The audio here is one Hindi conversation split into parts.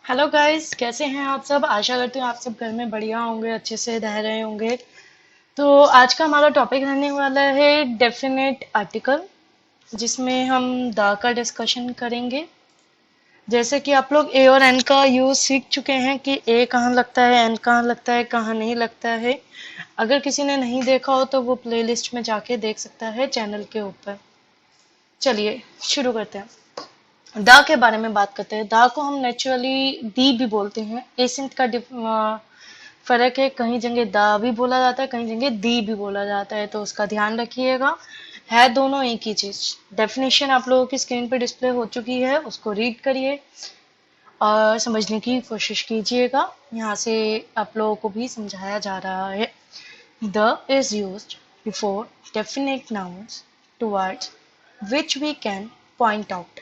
हेलो गाइस, कैसे हैं आप सब। आशा करती हूँ आप सब घर में बढ़िया होंगे, अच्छे से रह रहे होंगे। तो आज का हमारा टॉपिक रहने वाला है डेफिनेट आर्टिकल, जिसमें हम द का डिस्कशन करेंगे। जैसे कि आप लोग ए और एन का यूज सीख चुके हैं कि ए कहाँ लगता है, एन कहाँ लगता है, कहाँ नहीं लगता है। अगर किसी ने नहीं देखा हो तो वो प्लेलिस्ट में जाके देख सकता है चैनल के ऊपर। चलिए शुरू करते हैं। द के बारे में बात करते हैं। द को हम नेचुरली दी भी बोलते हैं। एसेंट का फर्क है, कहीं जगह द भी बोला जाता है, कहीं जगह दी भी बोला जाता है, तो उसका ध्यान रखिएगा। है दोनों एक ही चीज। डेफिनेशन आप लोगों की स्क्रीन पे डिस्प्ले हो चुकी है, उसको रीड करिए और समझने की कोशिश कीजिएगा। यहाँ से आप लोगों को भी समझाया जा रहा है। The is used before definite nouns towards which we can point out.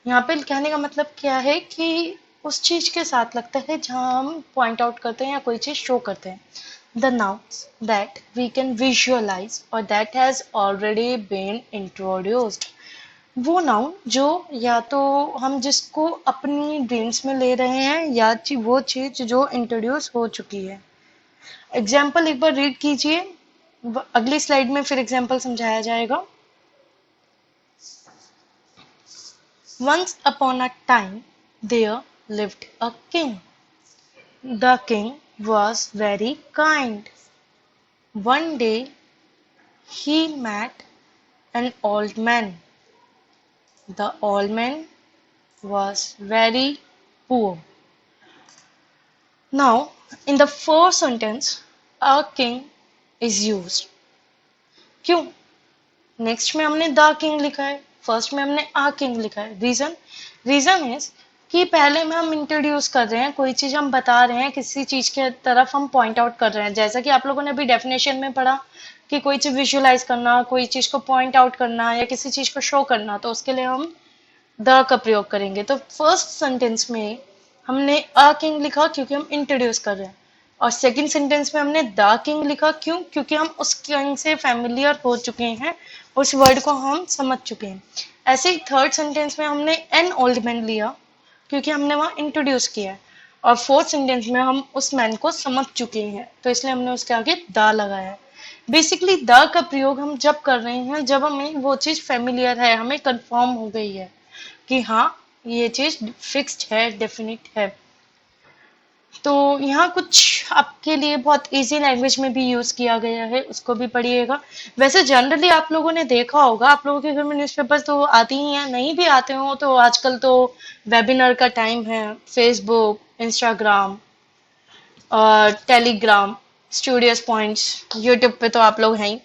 यहाँ पे कहने का मतलब क्या है कि उस चीज के साथ लगता है जहाँ हम पॉइंट आउट करते हैं या कोई चीज शो करते हैं। The nouns that we can visualise और that has already been introduced. वो नाउन जो या तो हम जिसको अपनी ड्रीम्स में ले रहे हैं या वो चीज जो इंट्रोड्यूस हो चुकी है। एग्जाम्पल एक बार रीड कीजिए, अगली स्लाइड में फिर एग्जाम्पल समझाया जाएगा। Once upon a time, there lived a king. The king was very kind. One day, he met an old man. The old man was very poor. Now, in the first sentence, a king is used. क्यों? नेक्स्ट में हमने द किंग लिखा है, फर्स्ट में हमने आ किंग लिखा है। रीजन इज कि पहले में हम इंट्रोड्यूस कर रहे हैं, कोई चीज हम बता रहे हैं, किसी चीज के तरफ हम पॉइंट आउट कर रहे हैं। जैसा कि आप लोगों ने अभी डेफिनेशन में पढ़ा कि कोई चीज विजुअलाइज करना, कोई चीज को पॉइंट आउट करना या किसी चीज को शो करना, तो उसके लिए हम द का प्रयोग करेंगे। तो फर्स्ट सेंटेंस में हमने अ किंग लिखा क्योंकि हम इंट्रोड्यूस कर रहे हैं, और सेकंड सेंटेंस में हमने द किंग लिखा क्यों? क्योंकि हम उस किंग से फेमिलियर हो चुके हैं, उस वर्ड को हम समझ चुके हैं। ऐसे ही थर्ड सेंटेंस में हमने एन ओल्ड मैन लिया क्योंकि हमने वहां इंट्रोड्यूस किया है, और फोर्थ सेंटेंस में हम उस मैन को समझ चुके हैं, तो इसलिए हमने उसके आगे द लगाया है। बेसिकली द का प्रयोग हम जब कर रहे हैं जब हमें वो चीज फेमिलियर है, हमें कंफर्म हो गई है कि हाँ ये चीज फिक्स्ड है, डेफिनिट है। तो यहाँ कुछ आपके लिए बहुत इजी लैंग्वेज में भी यूज किया गया है, उसको भी पढ़िएगा। वैसे जनरली आप लोगों ने देखा होगा, आप लोगों के घर में न्यूज़पेपर तो आती ही हैं, नहीं भी आते हो तो आजकल तो वेबिनार का टाइम है, फेसबुक, इंस्टाग्राम और टेलीग्राम, स्टूडियोस पॉइंट्स, यूट्यूब पे तो आप लोग हैं ही।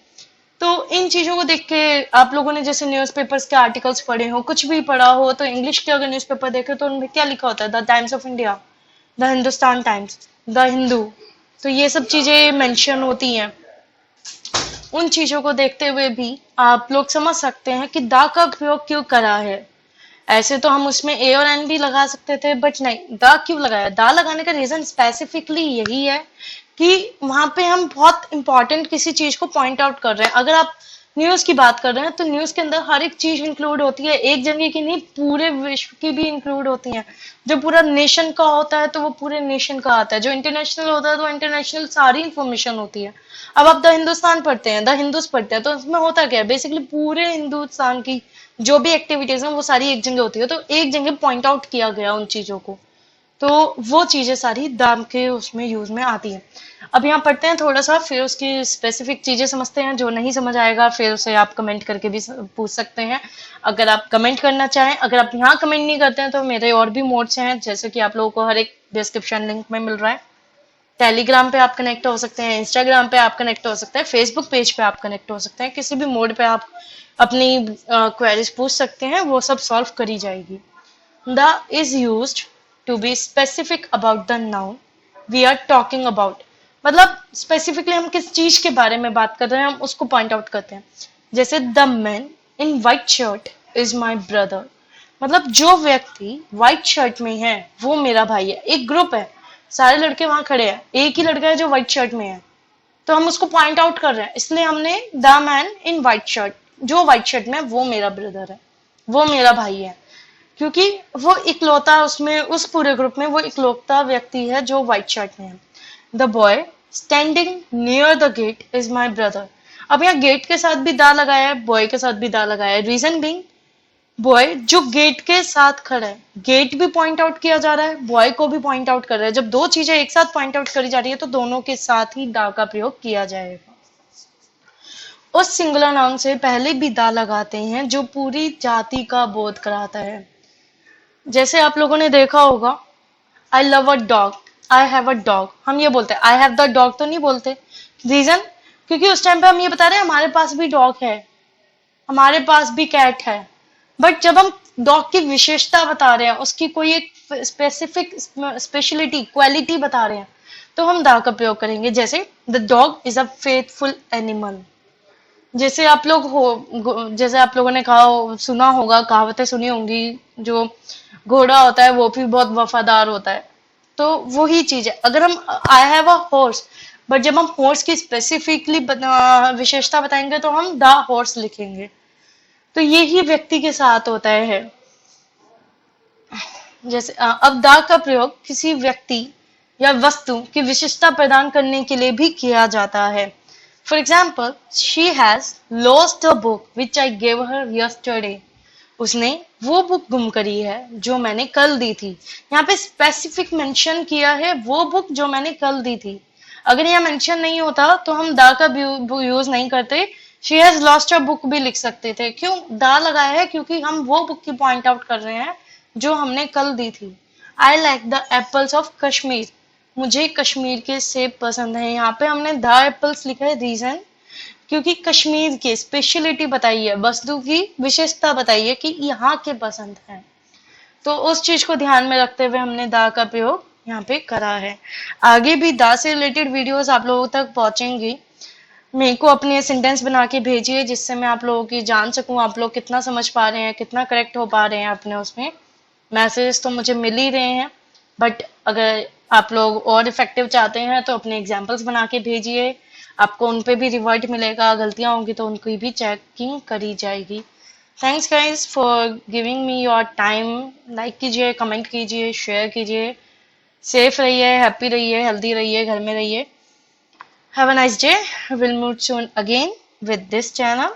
तो इन चीजों को देख के आप लोगों ने जैसे न्यूज़पेपर्स के आर्टिकल्स पढ़े हो, कुछ भी पढ़ा हो, तो इंग्लिश के अगर न्यूज़पेपर देखे तो उनमें क्या लिखा होता है? The times of India, the Hindustan times, the Hindu. तो ये सब चीजें मेंशन होती हैं। उन चीजों को देखते हुए भी आप लोग समझ सकते हैं कि द का प्रयोग क्यों करा है। ऐसे तो हम उसमें ए और एन भी लगा सकते थे, बट नहीं, द क्यों लगाया? द लगाने का रीजन स्पेसिफिकली यही है कि वहां पे हम बहुत इंपॉर्टेंट किसी चीज को पॉइंट आउट कर रहे हैं। अगर आप न्यूज की बात कर रहे हैं तो न्यूज के अंदर हर एक चीज इंक्लूड होती है, एक जगह की नहीं, पूरे विश्व की भी इंक्लूड होती है। जो पूरा नेशन का होता है तो वो पूरे नेशन का आता है, जो इंटरनेशनल होता है तो इंटरनेशनल सारी इंफॉर्मेशन होती है। अब आप द हिंदुस्तान पढ़ते हैं, द हिंदूज पढ़ते हैं, तो उसमें होता क्या है? बेसिकली पूरे हिंदुस्तान की जो भी एक्टिविटीज हैं वो सारी एक जगह होती है, तो एक जगह पॉइंट आउट किया गया उन चीजों को, तो वो चीजें सारी दाम के उसमें यूज में आती है। अब यहाँ पढ़ते हैं थोड़ा सा, फिर उसकी स्पेसिफिक चीजें समझते हैं। जो नहीं समझ आएगा फिर उसे आप कमेंट करके भी पूछ सकते हैं, अगर आप कमेंट करना चाहें। अगर आप यहाँ कमेंट नहीं करते हैं तो मेरे और भी मोड्स हैं, जैसे कि आप लोगों को हर एक डिस्क्रिप्शन लिंक में मिल रहा है। टेलीग्राम पे आप कनेक्ट हो सकते हैं, इंस्टाग्राम पे आप कनेक्ट हो सकते हैं, फेसबुक पेज पे आप कनेक्ट हो सकते हैं, किसी भी मोड पे आप अपनी क्वेरीज पूछ सकते हैं, वो सब सॉल्व करी जाएगी। The is used to be specific about the noun we are talking about। मतलब स्पेसिफिकली हम किस चीज के बारे में बात कर रहे हैं, हम उसको पॉइंट आउट करते हैं। जैसे the man in white shirt is my brother. मतलब जो व्यक्ति व्हाइट शर्ट में है वो मेरा भाई है। एक ग्रुप है, सारे लड़के वहां खड़े हैं, एक ही लड़का है जो व्हाइट शर्ट में है, तो हम उसको पॉइंट आउट कर रहे हैं, इसलिए हमने the man in white shirt, जो व्हाइट शर्ट में है वो मेरा ब्रदर है, वो मेरा भाई है। क्योंकि वो इकलौता उसमें, उस पूरे ग्रुप में वो इकलौता व्यक्ति है जो व्हाइट शर्ट में है। The boy standing near the gate is my brother. अब यहाँ गेट के साथ भी दा लगाया है, बॉय के साथ भी दा लगाया है। रीजन बीइंग, बॉय जो गेट के साथ खड़ा है, गेट भी पॉइंट आउट किया जा रहा है, बॉय को भी पॉइंट आउट कर रहा है। जब दो चीजें एक साथ पॉइंट आउट करी जा रही है तो दोनों के साथ ही दा का प्रयोग किया जाएगा। उस सिंगुलर नाउन से पहले भी दा लगाते हैं जो पूरी जाति का बोध कराता है। जैसे आप लोगों ने देखा होगा, I love a dog, I have a dog, हम ये बोलते हैं, आई हैव द डॉग तो नहीं बोलते। रीजन, क्योंकि उस टाइम पे हम ये बता रहे हैं हमारे पास भी डॉग है, हमारे पास भी कैट है। बट जब हम डॉग की विशेषता बता रहे हैं, उसकी कोई एक स्पेसिफिक स्पेशलिटी क्वालिटी बता रहे हैं, तो हम दा का प्रयोग करेंगे। जैसे the dog is a faithful animal. जैसे आप लोग जैसे आप लोगों ने कहा, सुना होगा, कहावतें सुनी होंगी, जो घोड़ा होता है वो भी बहुत वफादार होता है। तो वही चीज है। अगर हम I have a horse, but जब हम हॉर्स की स्पेसिफिकली विशेषता बताएंगे तो हम द हॉर्स लिखेंगे। तो यही व्यक्ति के साथ होता है। जैसे अब द का प्रयोग किसी व्यक्ति या वस्तु की विशिष्टता प्रदान करने के लिए भी किया जाता है। For example, she has lost a book which I gave her yesterday. उसने वो बुक गुम करी है जो मैंने कल दी थी। यहाँ पे स्पेसिफिक मेंशन किया है वो बुक जो मैंने कल दी थी। अगर यहाँ मेंशन नहीं होता तो हम दा का यूज नहीं करते, she has lost a book भी लिख सकते थे। क्यों दा लगाया है? क्योंकि हम वो बुक की पॉइंट आउट कर रहे हैं जो हमने कल दी थी। I like the apples of Kashmir. मुझे कश्मीर के सेब पसंद है। यहाँ पे हमने द एप्पल्स लिखा है। रीजन, क्योंकि कश्मीर की स्पेशलिटी बताई है, वस्तु की विशेषता बताई है कि यहाँ के पसंद है। तो उस चीज को ध्यान में रखते हुए हमने दा का प्रयोग यहाँ पे करा है। आगे भी दा से रिलेटेड वीडियोस आप लोगों तक पहुंचेंगी। मेरे को अपने सेंटेंस बना के भेजिए जिससे मैं आप लोगों की जान सकूं आप लोग कितना समझ पा रहे हैं, कितना करेक्ट हो पा रहे हैं अपने उसमें। मैसेज तो मुझे मिल ही रहे हैं, बट अगर आप लोग और इफेक्टिव चाहते हैं तो अपने एग्जाम्पल्स बना के भेजिए। आपको उन पे भी रिवर्ट मिलेगा, गलतियां होंगी तो उनकी भी चेकिंग करी जाएगी। Thanks guys for giving me your time. Like कीजिए, कमेंट कीजिए, शेयर कीजिए। सेफ रहिए, हैप्पी रहिए, हेल्दी रहिए, घर में रहिए। Have a nice day. We'll meet soon again with this channel.